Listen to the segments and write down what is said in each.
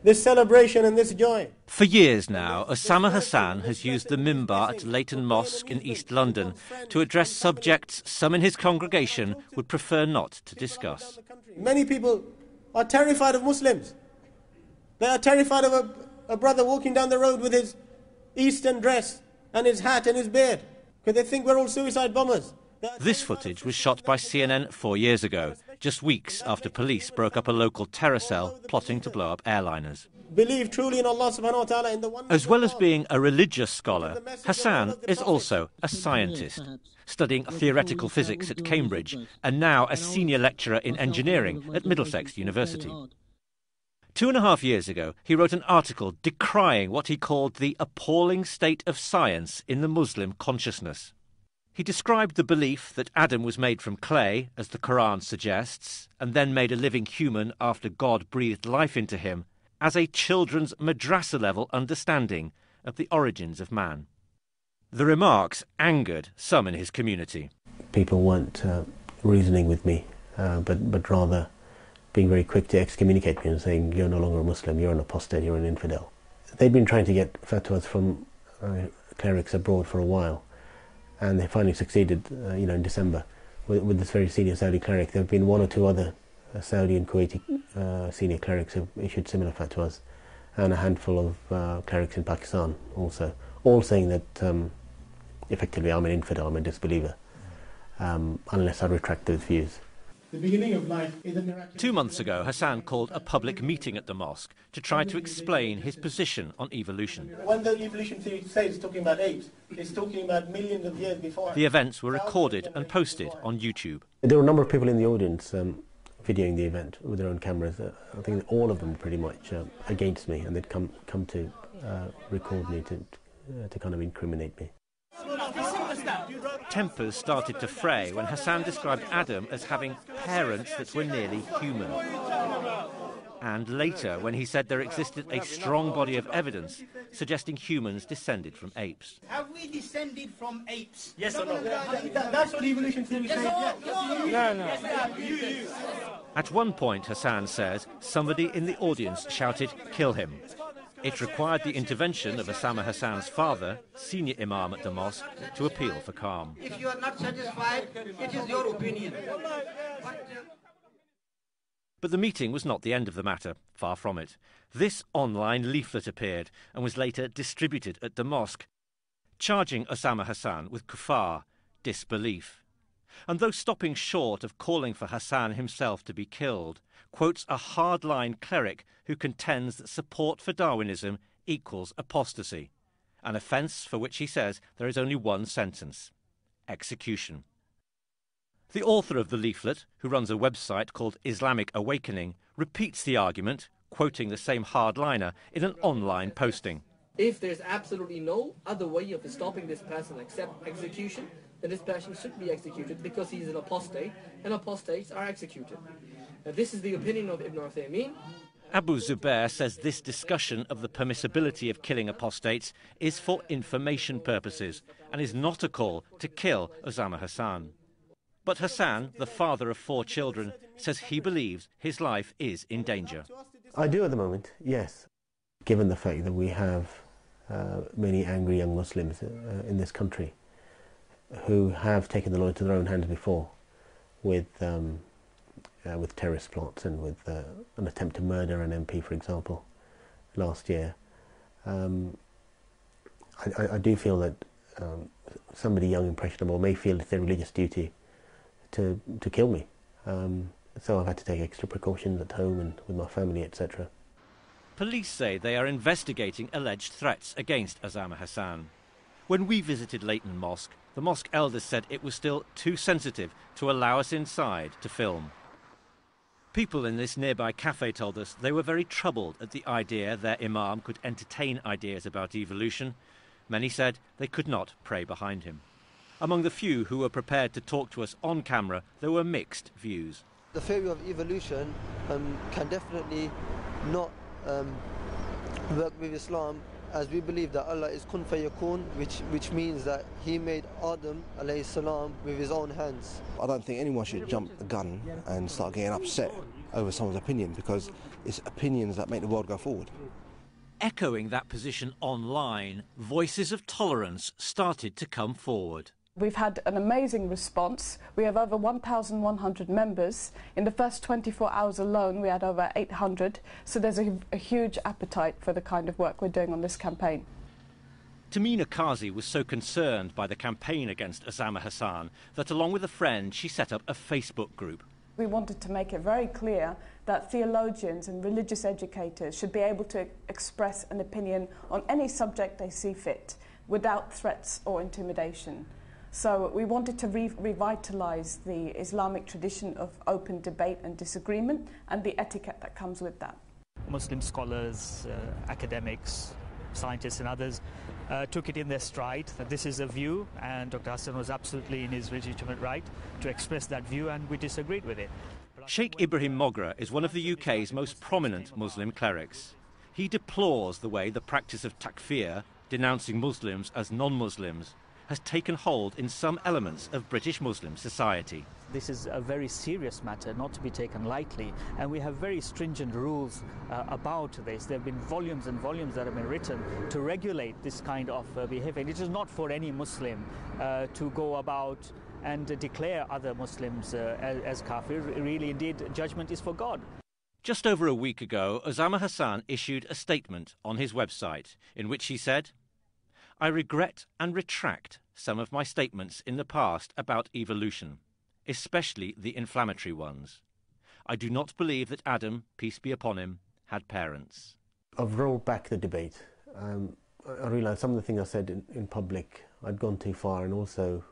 this celebration and this joy. For years now, Osama Hassan has used the mimbar at Leighton Mosque in East London to address subjects some in his congregation would prefer not to discuss. Many people are terrified of Muslims. They are terrified of a brother walking down the road with his Eastern dress and his hat and his beard, because they think we're all suicide bombers. This footage was shot by CNN 4 years ago, just weeks after police broke up a local terror cell plotting to blow up airliners. Believe truly in Allah subhanahu wa ta'ala, in the one. As well as being a religious scholar, Hassan is also a scientist, studying theoretical physics at Cambridge and now a senior lecturer in engineering at Middlesex University. 2.5 years ago, he wrote an article decrying what he called the appalling state of science in the Muslim consciousness. He described the belief that Adam was made from clay, as the Quran suggests, and then made a living human after God breathed life into him, as a children's madrasa-level understanding of the origins of man. The remarks angered some in his community. People weren't reasoning with me, but rather being very quick to excommunicate me and saying, you're no longer a Muslim, you're an apostate, you're an infidel. They'd been trying to get fatwas from clerics abroad for a while, and they finally succeeded, in December, with this very senior Saudi cleric. There have been one or two other Saudi and Kuwaiti senior clerics who issued similar fatwas, and a handful of clerics in Pakistan also, all saying that effectively I'm an infidel, I'm a disbeliever, unless I retract those views. The beginning of life is a miracle. 2 months ago, Hassan called a public meeting at the mosque to try to explain his position on evolution. When the evolution theory says it's talking about apes, it's talking about millions of years before. The events were recorded and posted on YouTube. There were a number of people in the audience videoing the event with their own cameras. I think that all of them pretty much against me, and they'd come to record me to kind of incriminate me. Tempers started to fray when Hassan described Adam as having parents that were nearly human. And later when he said there existed a strong body of evidence suggesting humans descended from apes. Have we descended from apes? Yes or no? That's what evolution theory says. No. At one point, Hassan says, somebody in the audience shouted, "Kill him." It required the intervention of Osama Hassan's father, senior imam at the mosque, to appeal for calm. If you are not satisfied, it is your opinion. But the meeting was not the end of the matter, far from it. This online leaflet appeared and was later distributed at the mosque, charging Osama Hassan with kufar, disbelief. And though stopping short of calling for Hassan himself to be killed, quotes a hardline cleric who contends that support for Darwinism equals apostasy, an offence for which he says there is only one sentence: execution. The author of the leaflet, who runs a website called Islamic Awakening, repeats the argument, quoting the same hardliner in an online posting. If there's absolutely no other way of stopping this person except execution, then this person should be executed because he is an apostate, and apostates are executed. Now, this is the opinion of Ibn Uthaymeen. Abu Zubair says this discussion of the permissibility of killing apostates is for information purposes and is not a call to kill Osama Hassan. But Hassan, the father of 4 children, says he believes his life is in danger. I do at the moment, yes. Given the fact that we have many angry young Muslims in this country who have taken the law into their own hands before with terrorist plots and with an attempt to murder an MP, for example, last year. I do feel that somebody young, impressionable, may feel it's their religious duty to kill me. So I've had to take extra precautions at home and with my family, etc. Police say they are investigating alleged threats against Osama Hassan. When we visited Leighton Mosque, the mosque elders said it was still too sensitive to allow us inside to film. People in this nearby cafe told us they were very troubled at the idea their imam could entertain ideas about evolution. Many said they could not pray behind him. Among the few who were prepared to talk to us on camera, there were mixed views. The theory of evolution can definitely not work with Islam, as we believe that Allah is kun fayakun, which means that he made Adam alayhi salam with his own hands. I don't think anyone should jump the gun and start getting upset over someone's opinion, because it's opinions that make the world go forward. Echoing that position online, voices of tolerance started to come forward. We've had an amazing response. We have over 1,100 members. In the first 24 hours alone, we had over 800. So there's a huge appetite for the kind of work we're doing on this campaign. Tamina Kazi was so concerned by the campaign against Osama Hassan that along with a friend, she set up a Facebook group. We wanted to make it very clear that theologians and religious educators should be able to express an opinion on any subject they see fit, without threats or intimidation. So we wanted to revitalise the Islamic tradition of open debate and disagreement and the etiquette that comes with that. Muslim scholars, academics, scientists and others took it in their stride that this is a view, and Dr. Hassan was absolutely in his legitimate right to express that view, and we disagreed with it. Sheikh Ibrahim Mogra is one of the UK's most prominent Muslim clerics. He deplores the way the practice of takfir, denouncing Muslims as non-Muslims, has taken hold in some elements of British Muslim society. This is a very serious matter, not to be taken lightly, and we have very stringent rules about this. There have been volumes and volumes that have been written to regulate this kind of behavior. It is not for any Muslim to go about and declare other Muslims as kafir. Really, indeed, judgment is for God. Just over a week ago, Osama Hassan issued a statement on his website in which he said, "I regret and retract some of my statements in the past about evolution, especially the inflammatory ones. I do not believe that Adam, peace be upon him, had parents." I've rolled back the debate. I realised some of the things I said in public, I'd gone too far, and also,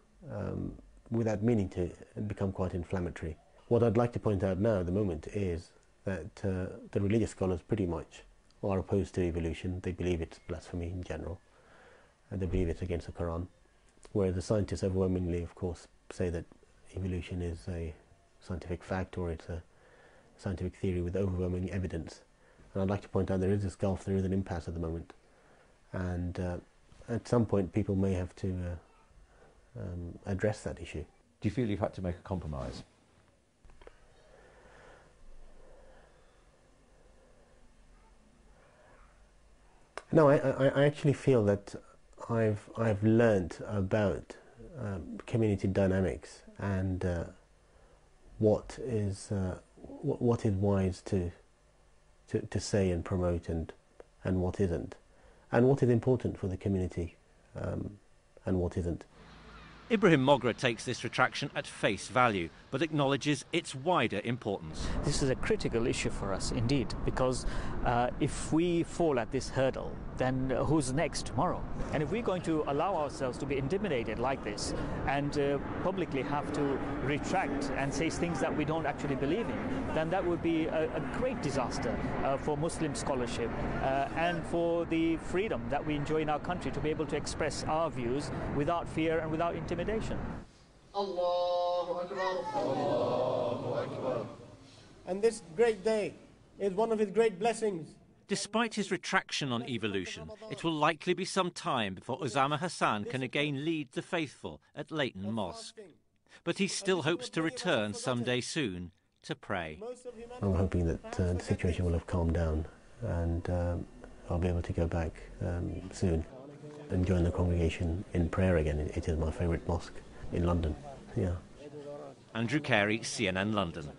without meaning to, it become quite inflammatory. What I'd like to point out now at the moment is that the religious scholars pretty much are opposed to evolution. They believe it's blasphemy in general. They believe it's against the Quran, whereas the scientists overwhelmingly, of course, say that evolution is a scientific fact, or it's a scientific theory with overwhelming evidence. And I'd like to point out there is this gulf, there is an impasse at the moment, and at some point people may have to address that issue. Do you feel you've had to make a compromise? No, I actually feel that I've learnt about community dynamics and what is wise to say and promote, and what isn't, and what is important for the community and what isn't. Ibrahim Mogra takes this retraction at face value, but acknowledges its wider importance. This is a critical issue for us, indeed, because if we fall at this hurdle, then who's next tomorrow? And if we're going to allow ourselves to be intimidated like this and publicly have to retract and say things that we don't actually believe in, then that would be a great disaster for Muslim scholarship and for the freedom that we enjoy in our country to be able to express our views without fear and without intimidation. Allahu Akbar. Allahu Akbar. And this great day is one of his great blessings. Despite his retraction on evolution, it will likely be some time before Osama Hassan can again lead the faithful at Leighton Mosque. But he still hopes to return someday soon to pray. I'm hoping that the situation will have calmed down, and I'll be able to go back soon and join the congregation in prayer again. It is my favourite mosque in London. Yeah. Andrew Carey, CNN London.